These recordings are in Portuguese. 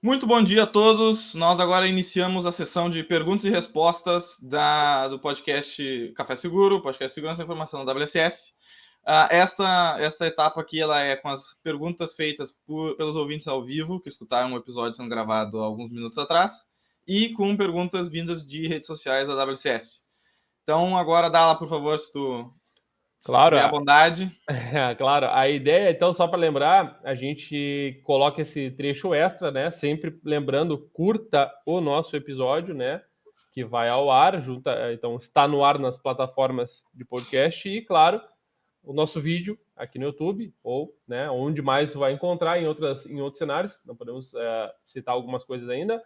Muito bom dia a todos. Nós agora iniciamos a sessão de perguntas e respostas do podcast Café Seguro, podcast Segurança da Informação da WSS. Esta etapa aqui ela é com as perguntas feitas pelos ouvintes ao vivo, que escutaram o episódio sendo gravado há alguns minutos atrás, e com perguntas vindas de redes sociais da WSS. Então, agora, Dala, por favor, se Claro, tiver a bondade. claro. A ideia, então, só para lembrar, a gente coloca esse trecho extra, né? Sempre lembrando, curta o nosso episódio, né? Que vai ao ar, então está no ar nas plataformas de podcast e, claro, o nosso vídeo aqui no YouTube, ou né, onde mais vai encontrar em outros cenários. Não podemos citar algumas coisas ainda.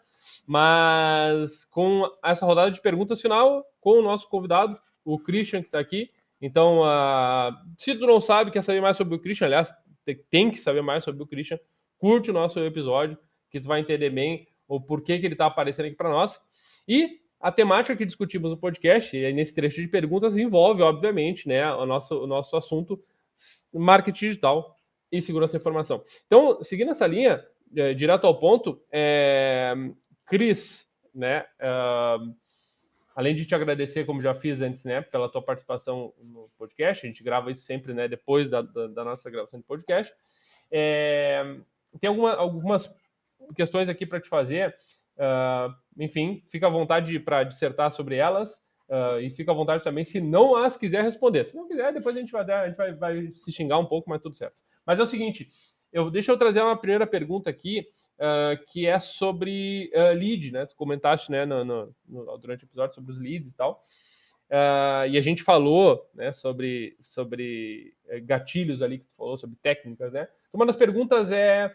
Mas com essa rodada de perguntas final, com o nosso convidado, o Christian, que está aqui. Então, se tu não sabe, quer saber mais sobre o Christian, aliás, tem que saber mais sobre o Christian, curte o nosso episódio, que tu vai entender bem o porquê que ele está aparecendo aqui para nós. E a temática que discutimos no podcast, e nesse trecho de perguntas, envolve, obviamente, né, o nosso assunto marketing digital e segurança da informação. Então, seguindo essa linha, direto ao ponto, Cris, né, além de te agradecer, como já fiz antes, né, pela tua participação no podcast, a gente grava isso sempre, né, depois da nossa gravação de podcast, tem algumas questões aqui para te fazer, enfim, fica à vontade para dissertar sobre elas, e fica à vontade também, se não as quiser responder. Se não quiser, depois a gente vai se xingar um pouco, mas tudo certo. Mas é o seguinte, deixa eu trazer uma primeira pergunta aqui, que é sobre lead, né? Tu comentaste, né, durante o episódio sobre os leads e tal. E a gente falou, né, sobre gatilhos ali que tu falou, sobre técnicas, né? Então, uma das perguntas é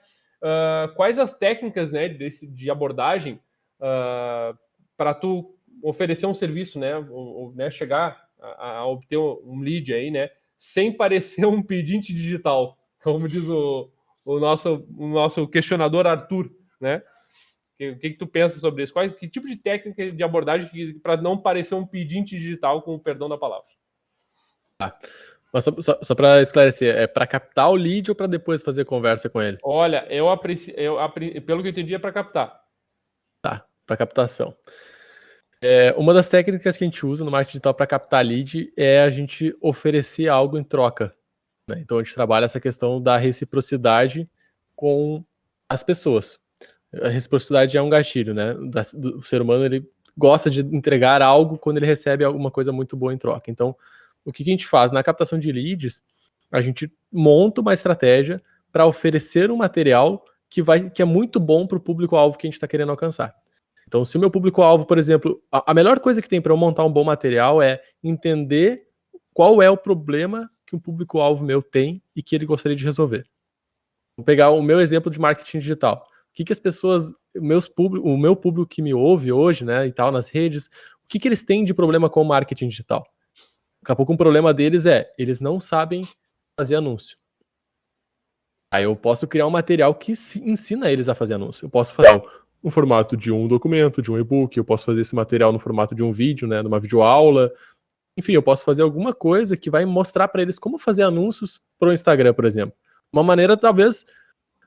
quais as técnicas, né, de abordagem para tu oferecer um serviço, né, ou né, chegar a obter um lead aí, né, sem parecer um pedinte digital, como diz o nosso questionador Arthur, né? O que tu pensa sobre isso? Que tipo de técnica de abordagem para não parecer um pedinte digital, com o perdão da palavra? Tá. Mas só para esclarecer, é para captar o lead ou para depois fazer conversa com ele? Olha, pelo que eu entendi, é para captar. Tá, para captação. Uma das técnicas que a gente usa no marketing digital para captar lead é a gente oferecer algo em troca, né? Então a gente trabalha essa questão da reciprocidade com as pessoas. A reciprocidade é um gatilho, né? O ser humano, ele gosta de entregar algo quando ele recebe alguma coisa muito boa em troca. Então, o que a gente faz? Na captação de leads, a gente monta uma estratégia para oferecer um material que é muito bom para o público-alvo que a gente está querendo alcançar. Então, se o meu público-alvo, por exemplo, a melhor coisa que tem para eu montar um bom material é entender qual é o problema que o público-alvo meu tem e que ele gostaria de resolver. Vou pegar o meu exemplo de marketing digital. O que as pessoas, o meu público que me ouve hoje, né, e tal, nas redes, o que eles têm de problema com o marketing digital? Daqui a pouco um problema deles eles não sabem fazer anúncio. Aí eu posso criar um material que ensina eles a fazer anúncio. Eu posso fazer no formato de um documento, de um e-book, eu posso fazer esse material no formato de um vídeo, né, numa videoaula. Enfim, eu posso fazer alguma coisa que vai mostrar para eles como fazer anúncios para o Instagram, por exemplo. Uma maneira, talvez,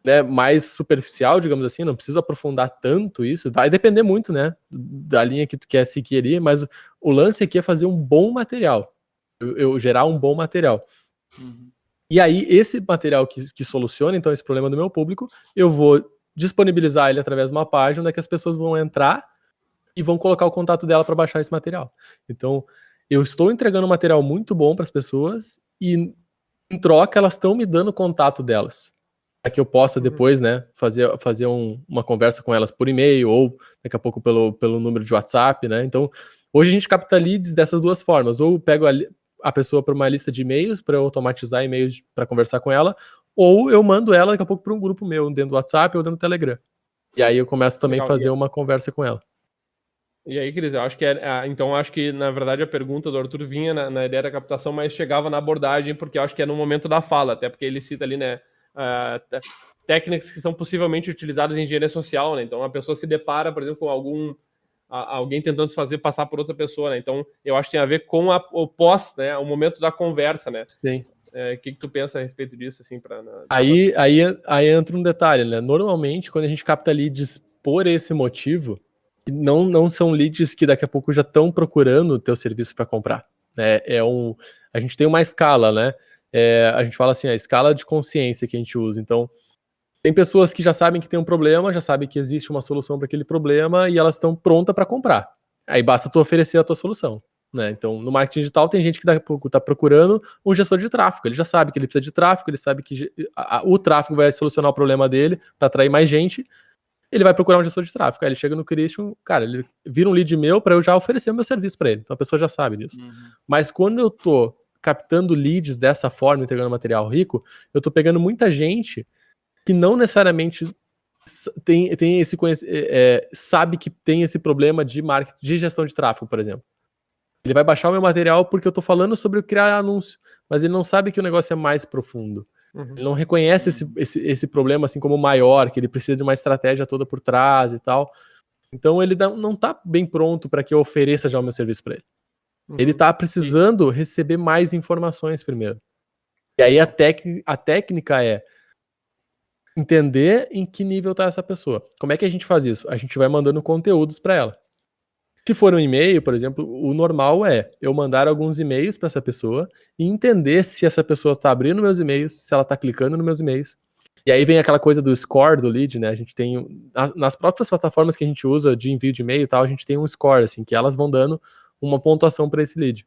né, mais superficial, digamos assim, não preciso aprofundar tanto isso, vai depender muito, né, da linha que tu quer seguir ali, mas o lance aqui é fazer um bom material, eu gerar um bom material. Uhum. E aí, esse material que soluciona, então, esse problema do meu público, eu vou disponibilizar ele através de uma página onde as pessoas vão entrar e vão colocar o contato dela para baixar esse material. Então, eu estou entregando um material muito bom para as pessoas e, em troca, elas estão me dando o contato delas, para que eu possa depois, né, fazer uma conversa com elas por e-mail ou daqui a pouco pelo número de WhatsApp, né? Então, hoje a gente capta leads dessas duas formas. Ou eu pego a pessoa para uma lista de e-mails para eu automatizar e-mails para conversar com ela, ou eu mando ela daqui a pouco para um grupo meu dentro do WhatsApp ou dentro do Telegram. E aí eu começo também a fazer uma conversa com ela. E aí, Cris, eu acho que então acho que na verdade a pergunta do Arthur vinha na ideia da captação, mas chegava na abordagem, porque eu acho que é no momento da fala, até porque ele cita ali, né, técnicas que são possivelmente utilizadas em engenharia social, né? Então a pessoa se depara, por exemplo, com alguém tentando se fazer passar por outra pessoa, né? Então eu acho que tem a ver com o pós, né, o momento da conversa, né? Sim. O que tu pensa a respeito disso, assim, Aí entra um detalhe, né? Normalmente, quando a gente capta leads por esse motivo, não são leads que daqui a pouco já estão procurando o teu serviço para comprar. Né? A gente tem uma escala, né? A gente fala assim, a escala de consciência que a gente usa. Então, tem pessoas que já sabem que tem um problema, já sabem que existe uma solução para aquele problema e elas estão prontas para comprar. Aí basta tu oferecer a tua solução. Né? Então, no marketing digital tem gente que daqui a pouco está procurando um gestor de tráfego. Ele já sabe que ele precisa de tráfego, ele sabe que o tráfego vai solucionar o problema dele para atrair mais gente. Ele vai procurar um gestor de tráfego. Aí ele chega no Christian, cara, ele vira um lead meu para eu já oferecer o meu serviço para ele. Então a pessoa já sabe disso. Mas quando eu tô captando leads dessa forma, entregando material rico, eu tô pegando muita gente que não necessariamente tem esse sabe que tem esse problema de marketing, de gestão de tráfego, por exemplo. Ele vai baixar o meu material porque eu tô falando sobre criar anúncio, mas ele não sabe que o negócio é mais profundo. Ele não reconhece esse problema assim como maior, que ele precisa de uma estratégia toda por trás e tal. Então ele não tá bem pronto para que eu ofereça já o meu serviço para ele. Ele tá precisando receber mais informações primeiro. E aí a técnica é entender em que nível tá essa pessoa. Como é que a gente faz isso? A gente vai mandando conteúdos para ela. Se for um e-mail, por exemplo, o normal é eu mandar alguns e-mails para essa pessoa e entender se essa pessoa está abrindo meus e-mails, se ela está clicando nos meus e-mails. E aí vem aquela coisa do score do lead, né? A gente tem nas próprias plataformas que a gente usa de envio de e-mail e tal, a gente tem um score, assim, que elas vão dando uma pontuação para esse lead.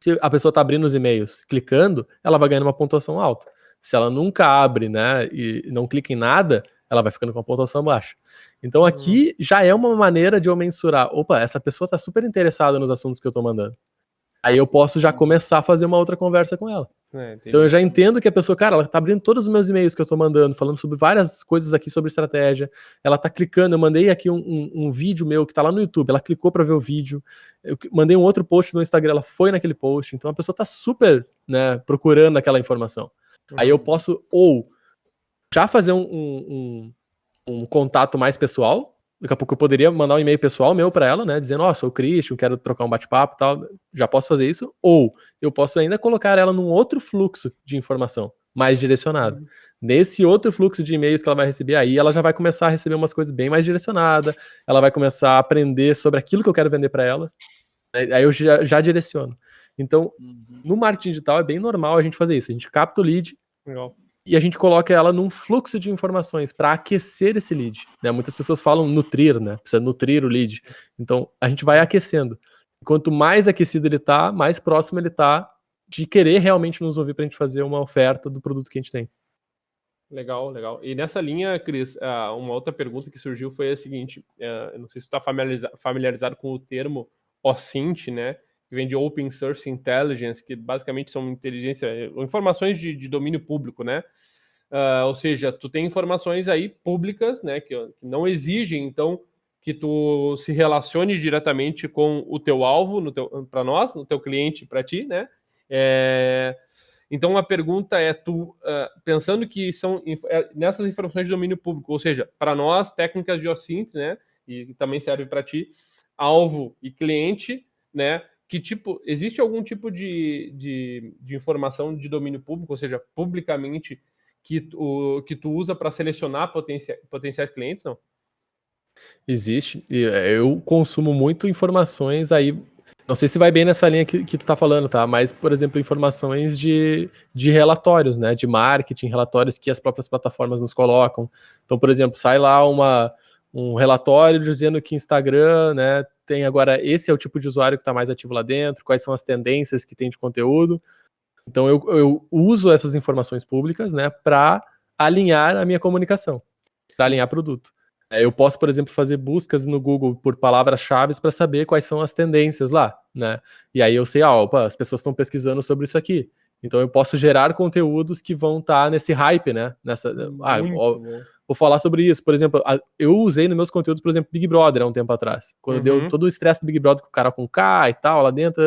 Se a pessoa está abrindo os e-mails, clicando, ela vai ganhando uma pontuação alta. Se ela nunca abre, né, e não clica em nada, ela vai ficando com uma pontuação baixa. Então aqui já é uma maneira de eu mensurar, opa, essa pessoa está super interessada nos assuntos que eu estou mandando. Aí eu posso já começar a fazer uma outra conversa com ela. Então eu já entendo que a pessoa, cara, ela tá abrindo todos os meus e-mails que eu tô mandando, falando sobre várias coisas aqui sobre estratégia, ela tá clicando, eu mandei aqui um vídeo meu que tá lá no YouTube, ela clicou para ver o vídeo, eu mandei um outro post no Instagram, ela foi naquele post, então a pessoa tá super, né, procurando aquela informação. Aí eu posso ou já fazer um contato mais pessoal. Daqui a pouco eu poderia mandar um e-mail pessoal meu para ela, né, dizendo, sou o Christian, quero trocar um bate-papo e tal. Já posso fazer isso. Ou eu posso ainda colocar ela num outro fluxo de informação mais direcionado. Nesse outro fluxo de e-mails que ela vai receber aí, ela já vai começar a receber umas coisas bem mais direcionadas, ela vai começar a aprender sobre aquilo que eu quero vender para ela. Aí eu já direciono. Então, no marketing digital é bem normal a gente fazer isso. A gente capta o lead, Legal. E a gente coloca ela num fluxo de informações para aquecer esse lead. Né? Muitas pessoas falam nutrir, né? Precisa nutrir o lead. Então, a gente vai aquecendo. Quanto mais aquecido ele tá, mais próximo ele tá de querer realmente nos ouvir para a gente fazer uma oferta do produto que a gente tem. Legal, legal. E nessa linha, Cris, uma outra pergunta que surgiu foi a seguinte, eu não sei se tu está familiarizado com o termo OSINT, né, que vem de Open Source Intelligence, que basicamente são informações de domínio público, né, ou seja, tu tem informações aí públicas, né, que não exigem, então, que tu se relacione diretamente com o teu alvo, para nós, no teu cliente, para ti, né, então a pergunta é, pensando que são nessas informações de domínio público, ou seja, para nós, técnicas de OSINT, né, e também serve para ti, alvo e cliente, né, que tipo, existe algum tipo de informação de domínio público, ou seja, publicamente, que tu usa para selecionar potenciais clientes, não? Existe. Eu consumo muito informações aí. Não sei se vai bem nessa linha que tu tá falando, tá? Mas, por exemplo, informações de relatórios, né? De marketing, relatórios que as próprias plataformas nos colocam. Então, por exemplo, sai lá um relatório dizendo que Instagram, né, tem agora, esse é o tipo de usuário que está mais ativo lá dentro, quais são as tendências que tem de conteúdo. Então, eu uso essas informações públicas, né, para alinhar a minha comunicação, para alinhar produto. Eu posso, por exemplo, fazer buscas no Google por palavras-chave para saber quais são as tendências lá, né? E aí eu sei, opa, as pessoas estão pesquisando sobre isso aqui. Então eu posso gerar conteúdos que vão estar nesse hype, né? Vou falar sobre isso. Por exemplo, eu usei nos meus conteúdos, por exemplo, Big Brother há um tempo atrás. Quando deu todo o estresse do Big Brother com o cara com K e tal, lá dentro,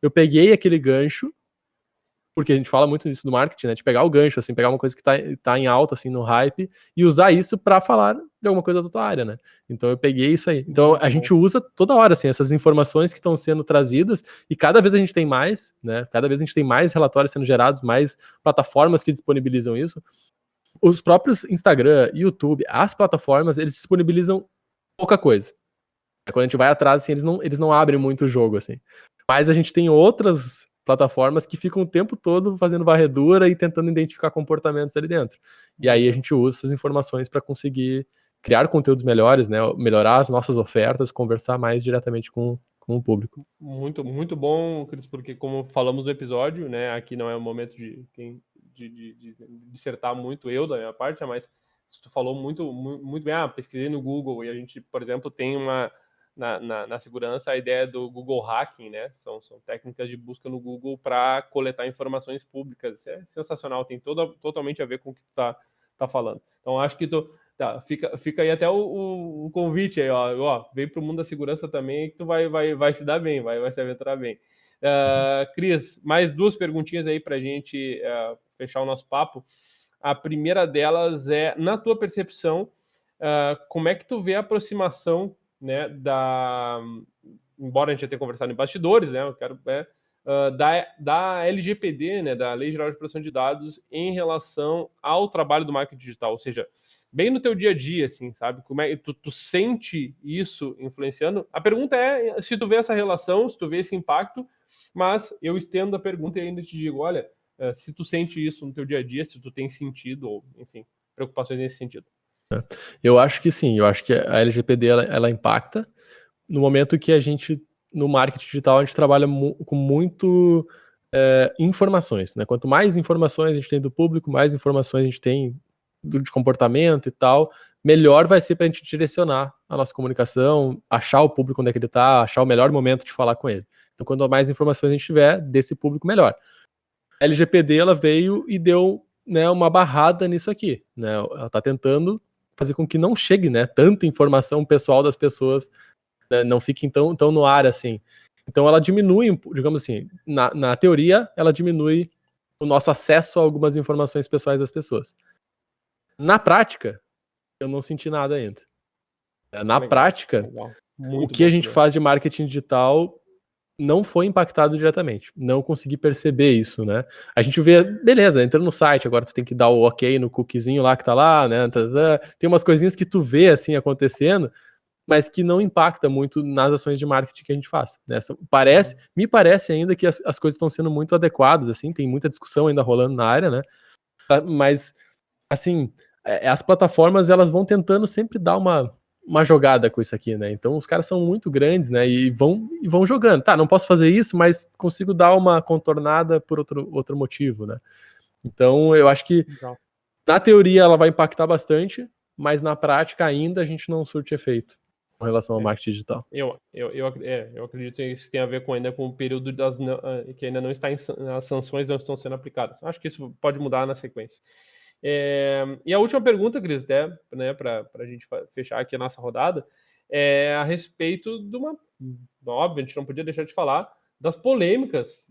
eu peguei aquele gancho porque a gente fala muito disso do marketing, né? De pegar o gancho, assim, pegar uma coisa que tá em alta, assim, no hype, e usar isso para falar de alguma coisa da tua área, né? Então eu peguei isso aí. Então a gente usa toda hora, assim, essas informações que estão sendo trazidas, e cada vez a gente tem mais, né? Cada vez a gente tem mais relatórios sendo gerados, mais plataformas que disponibilizam isso. Os próprios Instagram, YouTube, as plataformas, eles disponibilizam pouca coisa. Quando a gente vai atrás, assim, eles não abrem muito o jogo, assim. Mas a gente tem outras plataformas que ficam o tempo todo fazendo varredura e tentando identificar comportamentos ali dentro. E aí a gente usa essas informações para conseguir criar conteúdos melhores, né? Melhorar as nossas ofertas, conversar mais diretamente com o público. Muito, muito bom, Cris, porque como falamos no episódio, né? Aqui não é o momento de dissertar muito eu da minha parte, mas tu falou muito bem, pesquisei no Google e a gente, por exemplo, tem na segurança a ideia do Google Hacking, né? São técnicas de busca no Google para coletar informações públicas. Isso é sensacional, tem totalmente a ver com o que tu tá falando. Então, acho que fica aí até o convite aí, ó, vem para o mundo da segurança também que tu vai se dar bem, vai se aventurar bem. Cris, mais 2 perguntinhas aí para a gente fechar o nosso papo. A primeira delas é, na tua percepção, como é que tu vê a aproximação, né, embora a gente já tenha conversado em bastidores, né, eu quero da LGPD, né, da Lei Geral de Proteção de Dados, em relação ao trabalho do marketing digital, ou seja, bem no teu dia a dia, assim, sabe? Como é que tu sente isso influenciando? A pergunta é se tu vê essa relação, se tu vê esse impacto, mas eu estendo a pergunta e ainda te digo, olha, se tu sente isso no teu dia a dia, se tu tem sentido, ou, enfim, preocupações nesse sentido. Eu acho que sim, eu acho que a LGPD ela impacta no momento que a gente, no marketing digital, a gente trabalha com muito informações, né? Quanto mais informações a gente tem do público, mais informações a gente tem de comportamento e tal, melhor vai ser para a gente direcionar a nossa comunicação, achar o público onde é que ele está, achar o melhor momento de falar com ele. Então, quanto mais informações a gente tiver desse público, melhor. A LGPD ela veio e deu, né, uma barrada nisso aqui, né? Ela está tentando fazer com que não chegue, né, tanta informação pessoal das pessoas, né, não fique tão no ar assim. Então ela diminui, digamos assim, na teoria, ela diminui o nosso acesso a algumas informações pessoais das pessoas. Na prática, eu não senti nada ainda. Na prática, o que a gente faz de marketing digital não foi impactado diretamente. Não consegui perceber isso, né? A gente vê, beleza, entrando no site, agora tu tem que dar o ok no cookiezinho lá que tá lá, né? Tem umas coisinhas que tu vê, assim, acontecendo, mas que não impacta muito nas ações de marketing que a gente faz, né? Me parece ainda que as coisas estão sendo muito adequadas, assim, tem muita discussão ainda rolando na área, né? Mas, assim, as plataformas, elas vão tentando sempre dar uma jogada com isso aqui, né? Então os caras são muito grandes, né? E vão jogando. Tá, não posso fazer isso, mas consigo dar uma contornada por outro motivo, né? Então eu acho que na teoria ela vai impactar bastante, mas na prática ainda a gente não surte efeito com relação ao marketing digital. Eu acredito que isso tem a ver ainda com o período que ainda não está as sanções não estão sendo aplicadas. Acho que isso pode mudar na sequência. E a última pergunta, Cris, até, né, para a gente fechar aqui a nossa rodada, é a respeito de óbvio, a gente não podia deixar de falar das polêmicas,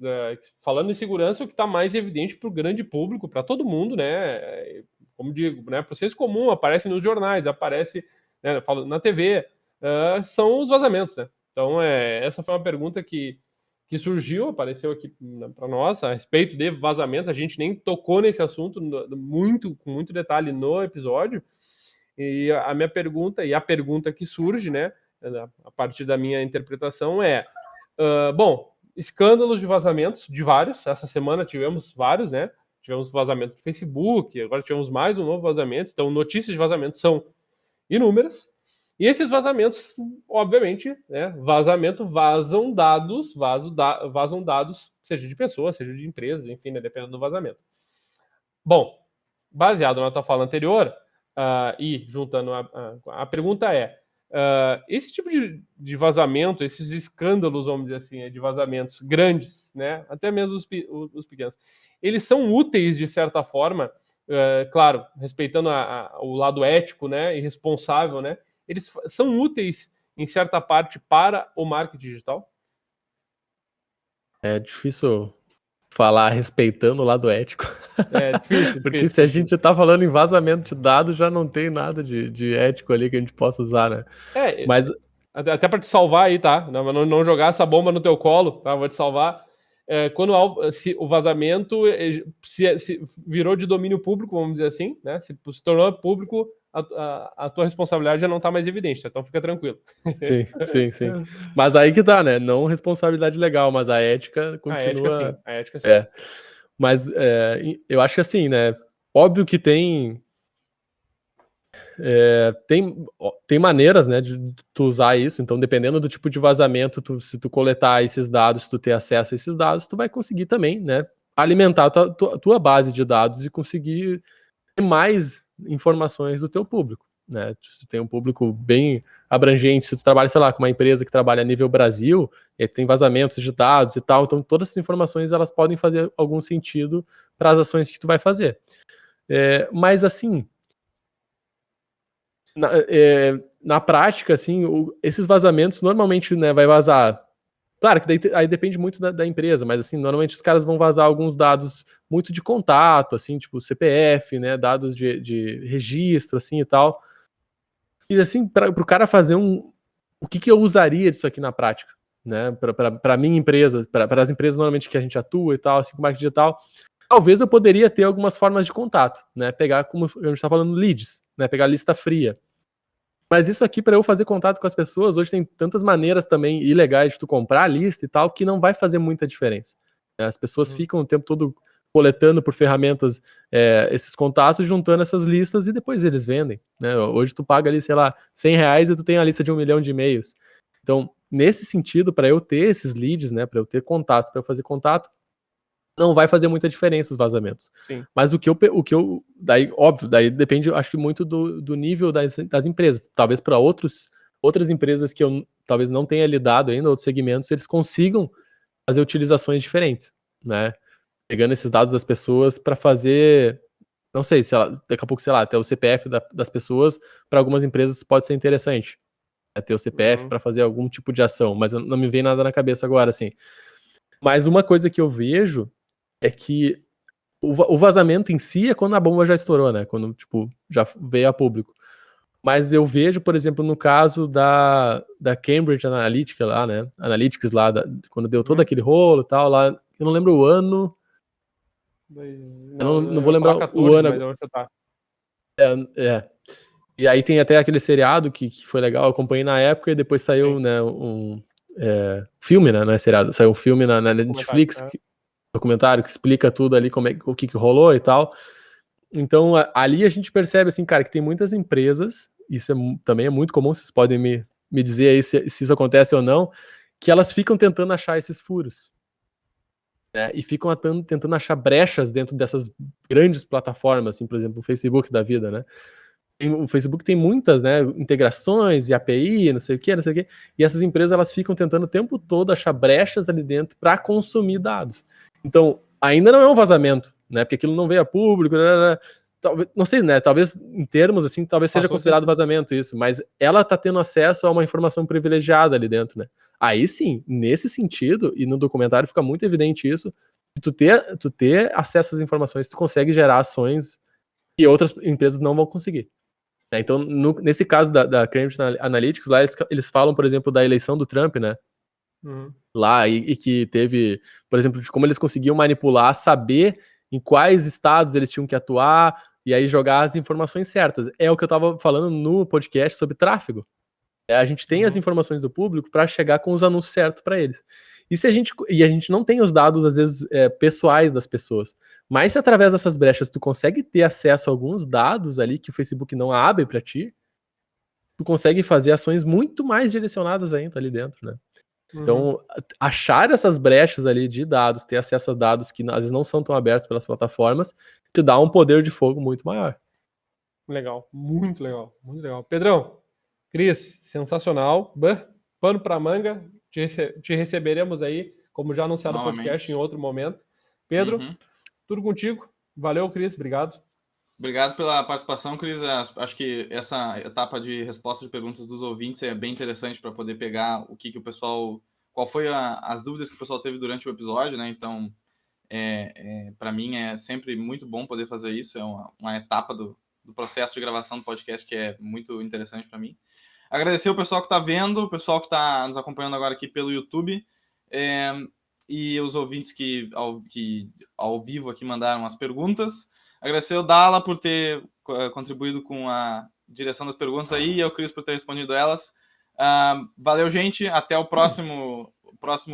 falando em segurança, o que está mais evidente para o grande público, para todo mundo, né? Como digo, né, para o senso comum, aparece nos jornais, aparece, né, na TV, são os vazamentos, né? Então, essa foi uma pergunta que surgiu, apareceu aqui para nós, a respeito de vazamentos. A gente nem tocou nesse assunto com muito detalhe no episódio. E a minha pergunta, e a pergunta que surge, né, a partir da minha interpretação bom, escândalos de vazamentos, de vários. Essa semana tivemos vários, né? Tivemos vazamento do Facebook, agora tivemos mais um novo vazamento. Então, notícias de vazamento são inúmeras. E esses vazamentos, obviamente, né, vazam dados, seja de pessoas, seja de empresas, enfim, né, dependendo do vazamento. Bom, baseado na tua fala anterior, e juntando a pergunta esse tipo de vazamento, esses escândalos, vamos dizer assim, de vazamentos grandes, né, até mesmo os pequenos, eles são úteis de certa forma, claro, respeitando o lado ético, né, e responsável, né, eles são úteis em certa parte para o marketing digital? É difícil falar respeitando o lado ético. É difícil, Porque difícil. se a gente tá falando em vazamento de dados, já não tem nada de ético ali que a gente possa usar, né? Mas Até para te salvar aí, tá? Não jogar essa bomba no teu colo, tá? Vou te salvar. Se o vazamento se virou de domínio público, vamos dizer assim, né? Se tornou público, a tua responsabilidade já não tá mais evidente, tá? Então fica tranquilo. sim. Mas aí que tá, né? Não responsabilidade legal, mas a ética continua. A ética sim. Mas eu acho que assim, né? Óbvio que tem maneiras, né, de tu usar isso. Então, dependendo do tipo de vazamento, se tu coletar esses dados, se tu ter acesso a esses dados, tu vai conseguir também, né, alimentar a tua base de dados e conseguir ter mais informações do teu público, né? Se tu tem um público bem abrangente, se tu trabalha, sei lá, com uma empresa que trabalha a nível Brasil, e tem vazamentos de dados e tal, então todas essas informações elas podem fazer algum sentido para as ações que tu vai fazer. Mas assim, na prática, assim, esses vazamentos normalmente, né, vai vazar. Claro que aí depende muito da empresa, mas assim, normalmente os caras vão vazar alguns dados muito de contato, assim, tipo CPF, né, dados de registro, assim, e tal. E assim, para o cara fazer o que eu usaria disso aqui na prática, né, para minha empresa, para as empresas normalmente que a gente atua e tal, assim, com marketing digital, talvez eu poderia ter algumas formas de contato, né, pegar, como a gente está falando, leads, né, pegar lista fria. Mas isso aqui, para eu fazer contato com as pessoas, hoje tem tantas maneiras também ilegais de tu comprar a lista e tal, que não vai fazer muita diferença. As pessoas ficam o tempo todo coletando por ferramentas esses contatos, juntando essas listas e depois eles vendem, né? Hoje tu paga ali, sei lá, R$100 e tu tem a lista de 1 milhão de e-mails. Então, nesse sentido, para eu ter esses leads, né, para eu ter contatos, para eu fazer contato, não vai fazer muita diferença os vazamentos. Sim. Mas daí, óbvio, daí depende, acho que muito do nível das empresas. Talvez para outras empresas que eu talvez não tenha lidado ainda, outros segmentos, eles consigam fazer utilizações diferentes, né? Pegando esses dados das pessoas para fazer, não sei, daqui a pouco, sei lá, até o CPF das pessoas, para algumas empresas pode ser interessante. Ter o CPF para fazer algum tipo de ação, mas não me vem nada na cabeça agora, assim. Mas uma coisa que eu vejo é que o vazamento em si é quando a bomba já estourou, né? Quando, tipo, já veio a público. Mas eu vejo, por exemplo, no caso da Cambridge Analytica lá, né? Analytics lá, quando deu todo aquele rolo e tal, lá, eu não lembro o ano. Eu não vou lembrar 14, o ano. Mas eu vou chutar. E aí tem até aquele seriado que foi legal, eu acompanhei na época e depois saiu, né, um filme, né? Não é seriado, saiu um filme na Netflix, documentário que explica tudo ali, o que rolou e tal. Então, ali a gente percebe, assim, cara, que tem muitas empresas, isso também é muito comum, vocês podem me dizer aí se isso acontece ou não, que elas ficam tentando achar esses furos, né? E ficam tentando achar brechas dentro dessas grandes plataformas, assim, por exemplo, o Facebook da vida, né? O Facebook tem muitas, né, integrações e API, não sei o que, e essas empresas elas ficam tentando o tempo todo achar brechas ali dentro para consumir dados. Então, ainda não é um vazamento, né, porque aquilo não veio a público, talvez, não sei, né, talvez em termos assim, talvez seja considerado vazamento isso, mas ela está tendo acesso a uma informação privilegiada ali dentro, né. Aí sim, nesse sentido, e no documentário fica muito evidente isso, tu ter acesso às informações, tu consegue gerar ações que outras empresas não vão conseguir. Então, nesse caso da Cambridge Analytics, lá eles falam, por exemplo, da eleição do Trump, né? Lá, e que teve, por exemplo, de como eles conseguiam manipular, saber em quais estados eles tinham que atuar, e aí jogar as informações certas. É o que eu estava falando no podcast sobre tráfego. A gente tem as informações do público para chegar com os anúncios certos para eles. E a gente não tem os dados, às vezes, pessoais das pessoas. Mas se através dessas brechas tu consegue ter acesso a alguns dados ali que o Facebook não abre para ti, tu consegue fazer ações muito mais direcionadas ainda ali dentro, né? Então, achar essas brechas ali de dados, ter acesso a dados que às vezes não são tão abertos pelas plataformas, te dá um poder de fogo muito maior. Legal, muito legal, muito legal. Pedrão, Cris, sensacional. Pano para manga, te receberemos aí, como já anunciado no podcast, em outro momento. Pedro, tudo contigo. Valeu, Cris, obrigado. Obrigado pela participação, Cris. Acho que essa etapa de resposta de perguntas dos ouvintes é bem interessante para poder pegar o que o pessoal... Qual foi as dúvidas que o pessoal teve durante o episódio, né? Então, Para mim é sempre muito bom poder fazer isso, é uma etapa do processo de gravação do podcast que é muito interessante para mim. Agradecer o pessoal que está vendo, o pessoal que está nos acompanhando agora aqui pelo YouTube, e os ouvintes que ao vivo aqui mandaram as perguntas. Agradecer o Dala por ter contribuído com a direção das perguntas aí, e ao Cris por ter respondido elas. Valeu, gente. Até o próximo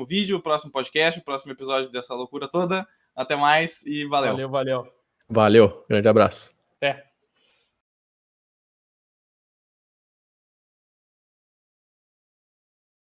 vídeo, o próximo podcast, o próximo episódio dessa loucura toda. Até mais e valeu. Valeu. Valeu, grande abraço. Até.